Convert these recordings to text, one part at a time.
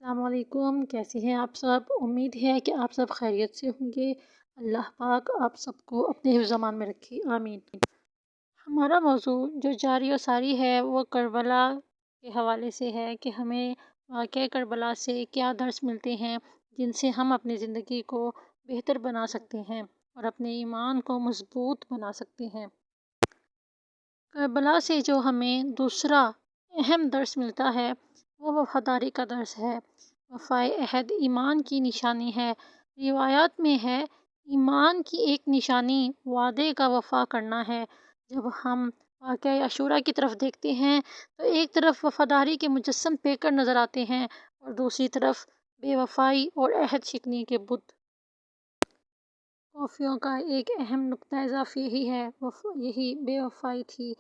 السلام علیکم، کیسے ہیں آپ سب؟ امید ہے کہ آپ سب خیریت سے ہوں گے۔ اللہ پاک آپ سب کو اپنے حفظ امان میں رکھے، آمین۔ ہمارا موضوع جو جاری و ساری ہے وہ کربلا کے حوالے سے ہے کہ ہمیں واقعہ کربلا سے کیا درس ملتے ہیں جن سے ہم اپنی زندگی کو بہتر بنا سکتے ہیں اور اپنے ایمان کو مضبوط بنا سکتے ہیں۔ کربلا سے جو ہمیں دوسرا اہم درس ملتا ہے وہ وفاداری کا درس ہے۔ وفائے عہد ایمان کی نشانی ہے۔ روایات میں ہے ایمان کی ایک نشانی وعدے کا وفا کرنا ہے۔ جب ہم واقعہ عاشورہ کی طرف دیکھتے ہیں تو ایک طرف وفاداری کے مجسم پیکر نظر آتے ہیں اور دوسری طرف بے وفائی اور عہد شکنی کے بت۔ وفیوں کا ایک اہم نقطہ اضافی یہی بے وفائی تھی،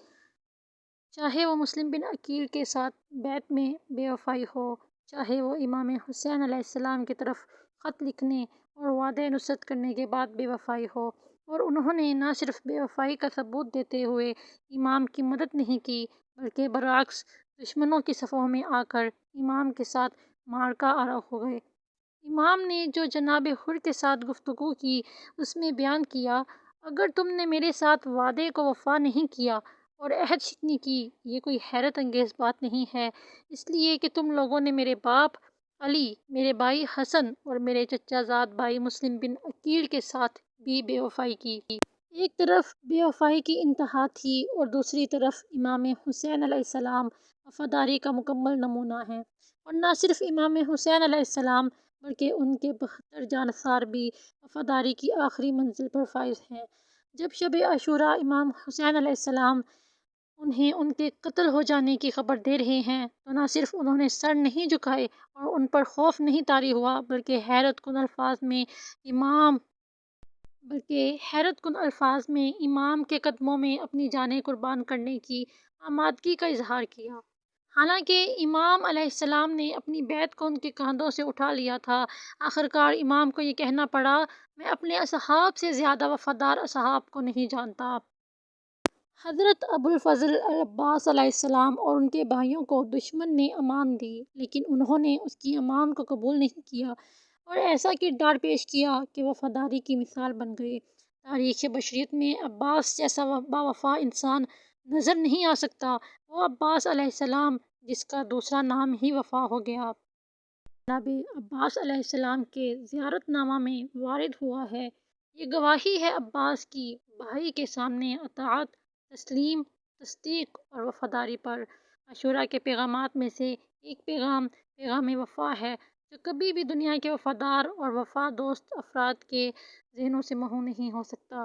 چاہے وہ مسلم بن عقیل کے ساتھ بیعت میں بے وفائی ہو، چاہے وہ امام حسین علیہ السلام کی طرف خط لکھنے اور وعدہ نصرت کرنے کے بعد بے وفائی ہو۔ اور انہوں نے نہ صرف بے وفائی کا ثبوت دیتے ہوئے امام کی مدد نہیں کی بلکہ برعکس دشمنوں کی صفوں میں آ کر امام کے ساتھ معرکہ آرا ہو گئے۔ امام نے جو جناب حر کے ساتھ گفتگو کی اس میں بیان کیا، اگر تم نے میرے ساتھ وعدے کو وفا نہیں کیا اور عہد شکنی کی، یہ کوئی حیرت انگیز بات نہیں ہے، اس لیے کہ تم لوگوں نے میرے باپ علی، میرے بھائی حسن اور میرے چچا زاد بھائی مسلم بن عقیل کے ساتھ بھی بے وفائی کی۔ ایک طرف بے وفائی کی انتہا تھی اور دوسری طرف امام حسین علیہ السلام وفاداری کا مکمل نمونہ ہیں۔ اور نہ صرف امام حسین علیہ السلام بلکہ ان کے 72 جانثار بھی وفاداری کی آخری منزل پر فائز ہیں۔ جب شب عاشورہ امام حسین علیہ السلام انہیں ان کے قتل ہو جانے کی خبر دے رہے ہیں تو نہ صرف انہوں نے سر نہیں جھکائے اور ان پر خوف نہیں طاری ہوا بلکہ حیرت کن الفاظ میں امام کے قدموں میں اپنی جانیں قربان کرنے کی آمادگی کا اظہار کیا۔ حالانکہ امام علیہ السلام نے اپنی بیعت کو ان کے کاندھوں سے اٹھا لیا تھا، آخرکار امام کو یہ کہنا پڑا، میں اپنے اصحاب سے زیادہ وفادار اصحاب کو نہیں جانتا۔ حضرت ابوالفضل العباس علیہ السلام اور ان کے بھائیوں کو دشمن نے امان دی لیکن انہوں نے اس کی امان کو قبول نہیں کیا اور ایسا کردار پیش کیا کہ وفاداری کی مثال بن گئے۔ تاریخ بشریت میں عباس جیسا باوفا انسان نظر نہیں آ سکتا، وہ عباس علیہ السلام جس کا دوسرا نام ہی وفا ہو گیا۔ جناب عباس علیہ السلام کے زیارت نامہ میں وارد ہوا ہے، یہ گواہی ہے عباس کی بھائی کے سامنے اطاعت، تسلیم، تصدیق اور وفاداری پر۔ عاشورہ کے پیغامات میں سے ایک پیغام وفا ہے جو کبھی بھی دنیا کے وفادار اور وفا دوست افراد کے ذہنوں سے محو نہیں ہو سکتا۔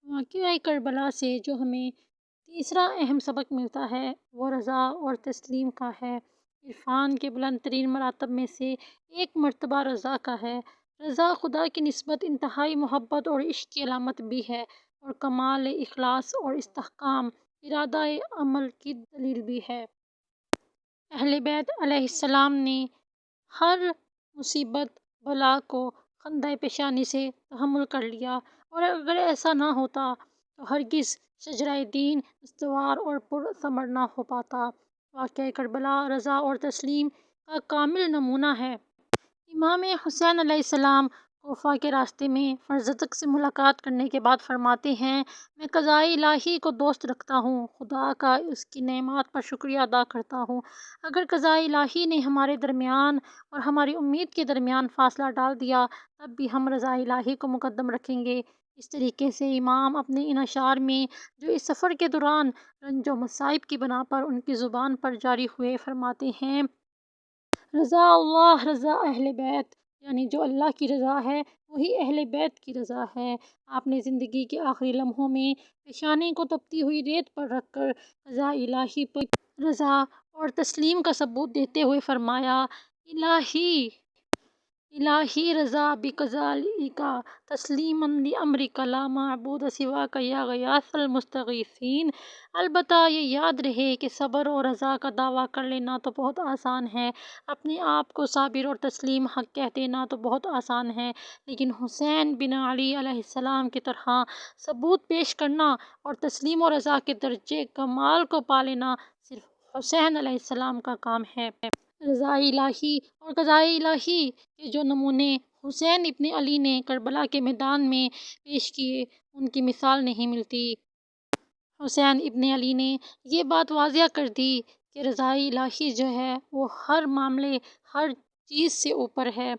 واقعہ کربلا سے جو ہمیں تیسرا اہم سبق ملتا ہے وہ رضا اور تسلیم کا ہے۔ عرفان کے بلند ترین مراتب میں سے ایک مرتبہ رضا کا ہے۔ رضا خدا کی نسبت انتہائی محبت اور عشق کی علامت بھی ہے اور کمال اخلاص اور استحکام ارادہ عمل کی دلیل بھی ہے۔ اہل بیت علیہ السلام نے ہر مصیبت بلا کو خندۂ پیشانی سے تحمل کر لیا اور اگر ایسا نہ ہوتا تو ہرگز شجرۂ دین استوار اور پرثمر نہ ہو پاتا۔ واقعہ کربلا رضا اور تسلیم کا کامل نمونہ ہے۔ امام حسین علیہ السلام کوفہ کے راستے میں فرزدق سے ملاقات کرنے کے بعد فرماتے ہیں، میں قضائے الہی کو دوست رکھتا ہوں، خدا کا اس کی نعمات پر شکریہ ادا کرتا ہوں۔ اگر قضائے الہی نے ہمارے درمیان اور ہماری امید کے درمیان فاصلہ ڈال دیا تب بھی ہم رضا الہی کو مقدم رکھیں گے۔ اس طریقے سے امام اپنے ان اشعار میں جو اس سفر کے دوران رنج و مصائب کی بنا پر ان کی زبان پر جاری ہوئے فرماتے ہیں، رضا اللہ رضا اہل بیت، یعنی جو اللہ کی رضا ہے وہی اہل بیت کی رضا ہے۔ آپ نے زندگی کے آخری لمحوں میں پیشانی کو تپتی ہوئی ریت پر رکھ کر قضائے الہی پر رضا اور تسلیم کا ثبوت دیتے ہوئے فرمایا، الہی رضا بقضائک تسلیما لامرک لا معبود سواک یا غیاث المستغیثین۔ البتہ یہ یاد رہے کہ صبر و رضا کا دعویٰ کر لینا تو بہت آسان ہے، اپنے آپ کو صابر اور تسلیم حق کہہ دینا تو بہت آسان ہے، لیکن حسین بن علی علیہ السلام کی طرح ثبوت پیش کرنا اور تسلیم و رضا کے درجے کمال کو پا لینا صرف حسین علیہ السلام کا کام ہے۔ رضا الہی اور قضاء الہی کے جو نمونے حسین ابن علی نے کربلا کے میدان میں پیش کیے، ان کی مثال نہیں ملتی۔ حسین ابن علی نے یہ بات واضح کر دی کہ رضا الہی جو ہے وہ ہر معاملے، ہر چیز سے اوپر ہے۔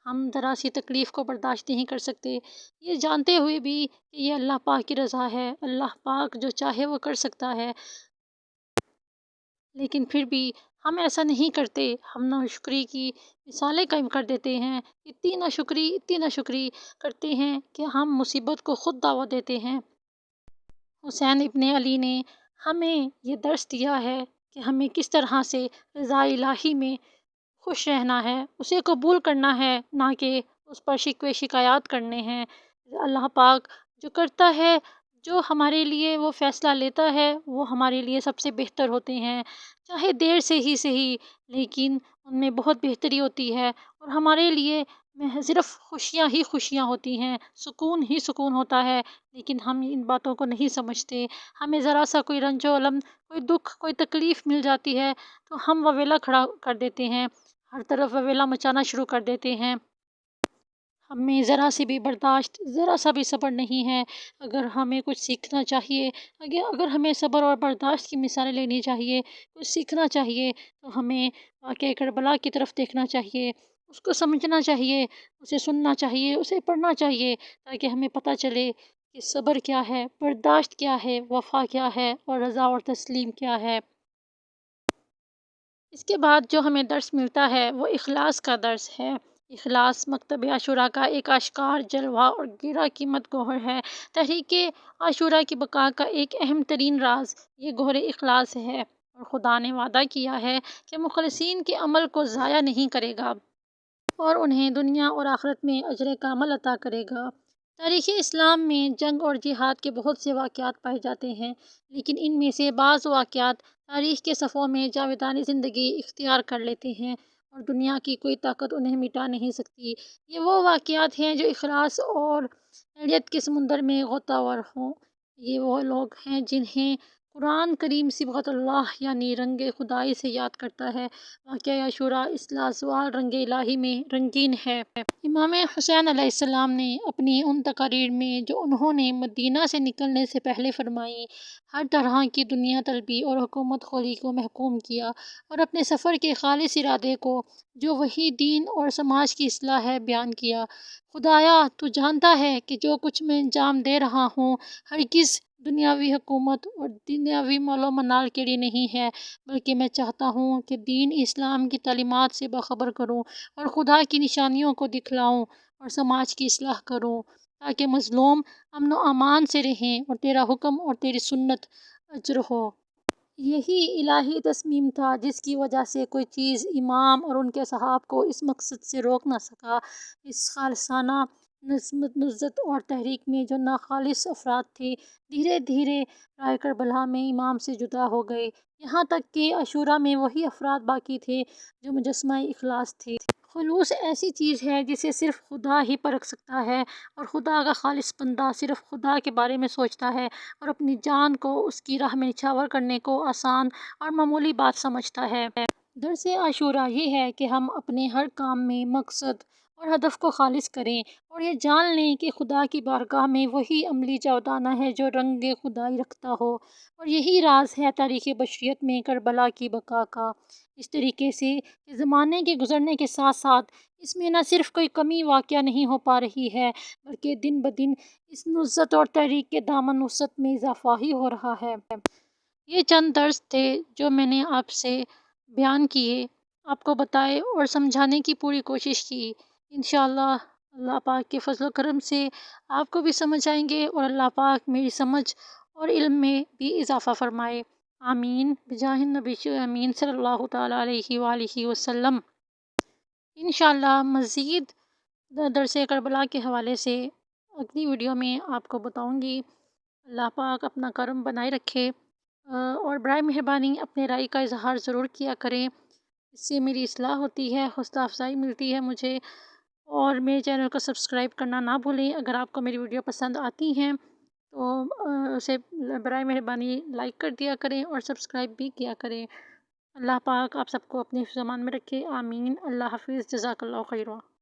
ہم ذرا سی تکلیف کو برداشت نہیں کر سکتے، یہ جانتے ہوئے بھی کہ یہ اللہ پاک کی رضا ہے، اللہ پاک جو چاہے وہ کر سکتا ہے، لیکن پھر بھی ہم ایسا نہیں کرتے۔ ہم ناشکری کی مثالیں قائم کر دیتے ہیں، اتنی ناشکری کرتے ہیں کہ ہم مصیبت کو خود دعوت دیتے ہیں۔ حسین ابن علی نے ہمیں یہ درس دیا ہے کہ ہمیں کس طرح سے رضا الہی میں خوش رہنا ہے، اسے قبول کرنا ہے، نہ کہ اس پر شکوے شکایات کرنے ہیں۔ اللہ پاک جو کرتا ہے، جو ہمارے لیے وہ فیصلہ لیتا ہے، وہ ہمارے لیے سب سے بہتر ہوتے ہیں، چاہے دیر سے ہی صحیح، لیکن ان میں بہت بہتری ہوتی ہے، اور ہمارے لیے صرف خوشیاں ہی خوشیاں ہوتی ہیں، سکون ہی سکون ہوتا ہے، لیکن ہم ان باتوں کو نہیں سمجھتے۔ ہمیں ذرا سا کوئی رنج و الم، کوئی دکھ، کوئی تکلیف مل جاتی ہے تو ہم وویلا کھڑا کر دیتے ہیں، ہر طرف وویلا مچانا شروع کر دیتے ہیں۔ ہمیں ذرا سی بھی برداشت، ذرا سا بھی صبر نہیں ہے۔ اگر ہمیں کچھ سیکھنا چاہیے، اگر ہمیں صبر اور برداشت کی مثالیں لینی چاہیے، کچھ سیکھنا چاہیے، تو ہمیں واقعہ کربلا کی طرف دیکھنا چاہیے، اس کو سمجھنا چاہیے، اسے سننا چاہیے، اسے پڑھنا چاہیے، تاکہ ہمیں پتہ چلے کہ صبر کیا ہے، برداشت کیا ہے، وفا کیا ہے، اور رضا اور تسلیم کیا ہے۔ اس کے بعد جو ہمیں درس ملتا ہے وہ اخلاص کا درس ہے۔ اخلاص مکتب عاشورہ کا ایک آشکار جلوہ اور گراں قیمت گوہر ہے۔ تحریک عاشورہ کی بقا کا ایک اہم ترین راز یہ گوہر اخلاص ہے، اور خدا نے وعدہ کیا ہے کہ مخلصین کے عمل کو ضائع نہیں کرے گا اور انہیں دنیا اور آخرت میں اجر کامل عطا کرے گا۔ تاریخ اسلام میں جنگ اور جہاد کے بہت سے واقعات پائے جاتے ہیں، لیکن ان میں سے بعض واقعات تاریخ کے صفحوں میں جاودانی زندگی اختیار کر لیتے ہیں، اور دنیا کی کوئی طاقت انہیں مٹا نہیں سکتی۔ یہ وہ واقعات ہیں جو اخلاص اور اہلیت کے سمندر میں غوطہ ور ہوں۔ یہ وہ لوگ ہیں جنہیں قرآن کریم صبغت اللہ یعنی رنگ خدائی سے یاد کرتا ہے۔ واقعہ عاشورہ اس لازوال رنگ الہی میں رنگین ہے۔ امام حسین علیہ السلام نے اپنی ان تقاریر میں جو انہوں نے مدینہ سے نکلنے سے پہلے فرمائیں، ہر طرح کی دنیا طلبی اور حکومت خوری کو محکوم کیا، اور اپنے سفر کے خالص ارادے کو جو وہی دین اور سماج کی اصلاح ہے بیان کیا۔ خدایا تو جانتا ہے کہ جو کچھ میں انجام دے رہا ہوں ہرگز دنیاوی حکومت اور دنیاوی مال و منال کے لیے نہیں ہے، بلکہ میں چاہتا ہوں کہ دین اسلام کی تعلیمات سے باخبر کروں اور خدا کی نشانیوں کو دکھلاؤں اور سماج کی اصلاح کروں، تاکہ مظلوم امن و امان سے رہیں اور تیرا حکم اور تیری سنت اجر ہو۔ یہی الہی تصمیم تھا جس کی وجہ سے کوئی چیز امام اور ان کے اصحاب کو اس مقصد سے روک نہ سکا۔ اس خالصانہ نصرت اور تحریک میں جو ناخالص افراد تھے، دھیرے دھیرے راہ کربلا میں امام سے جدا ہو گئے، یہاں تک کہ عاشورہ میں وہی افراد باقی تھے جو مجسمہ اخلاص تھے۔ خلوص ایسی چیز ہے جسے صرف خدا ہی پرکھ سکتا ہے، اور خدا کا خالص بندہ صرف خدا کے بارے میں سوچتا ہے اور اپنی جان کو اس کی راہ میں نچھاور کرنے کو آسان اور معمولی بات سمجھتا ہے۔ درس عاشورہ یہ ہے کہ ہم اپنے ہر کام میں مقصد اور ہدف کو خالص کریں، اور یہ جان لیں کہ خدا کی بارگاہ میں وہی عملی جاودانہ ہے جو رنگ خدائی رکھتا ہو، اور یہی راز ہے تاریخ بشریت میں کربلا کی بقا کا۔ اس طریقے سے کہ زمانے کے گزرنے کے ساتھ ساتھ اس میں نہ صرف کوئی کمی واقع نہیں ہو پا رہی ہے، بلکہ دن بدن اس نصرت اور تحریک کے دامن وسعت میں اضافہ ہی ہو رہا ہے۔ یہ چند درس تھے جو میں نے آپ سے بیان کیے، آپ کو بتائے اور سمجھانے کی پوری کوشش کی۔ انشاءاللہ اللہ پاک کے فضل و کرم سے آپ کو بھی سمجھ آئیں گے، اور اللہ پاک میری سمجھ اور علم میں بھی اضافہ فرمائے۔ آمین بجاہ النبی امین صلی اللہ تعالیٰ علیہ وآلہ وسلم۔ انشاءاللہ مزید درس کربلا کے حوالے سے اگلی ویڈیو میں آپ کو بتاؤں گی۔ اللہ پاک اپنا کرم بنائے رکھے، اور برائے مہربانی اپنے رائے کا اظہار ضرور کیا کریں، اس سے میری اصلاح ہوتی ہے، حوصلہ افزائی ملتی ہے مجھے، اور میرے چینل کو سبسکرائب کرنا نہ بھولیں۔ اگر آپ کو میری ویڈیو پسند آتی ہیں تو اسے برائے مہربانی لائک کر دیا کریں اور سبسکرائب بھی کیا کریں۔ اللہ پاک آپ سب کو اپنے حفظ و امان میں رکھے، آمین۔ اللہ حافظ، جزاک اللہ خیرہ۔